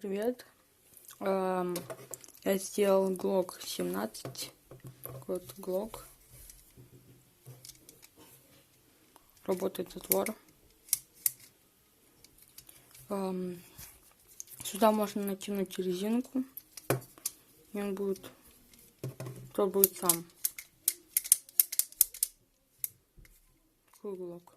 Привет. Я сделал Glock 17. Вот Glock. Работает затвор. Сюда можно натянуть резинку. И он будет пробовать сам. Такой Glock.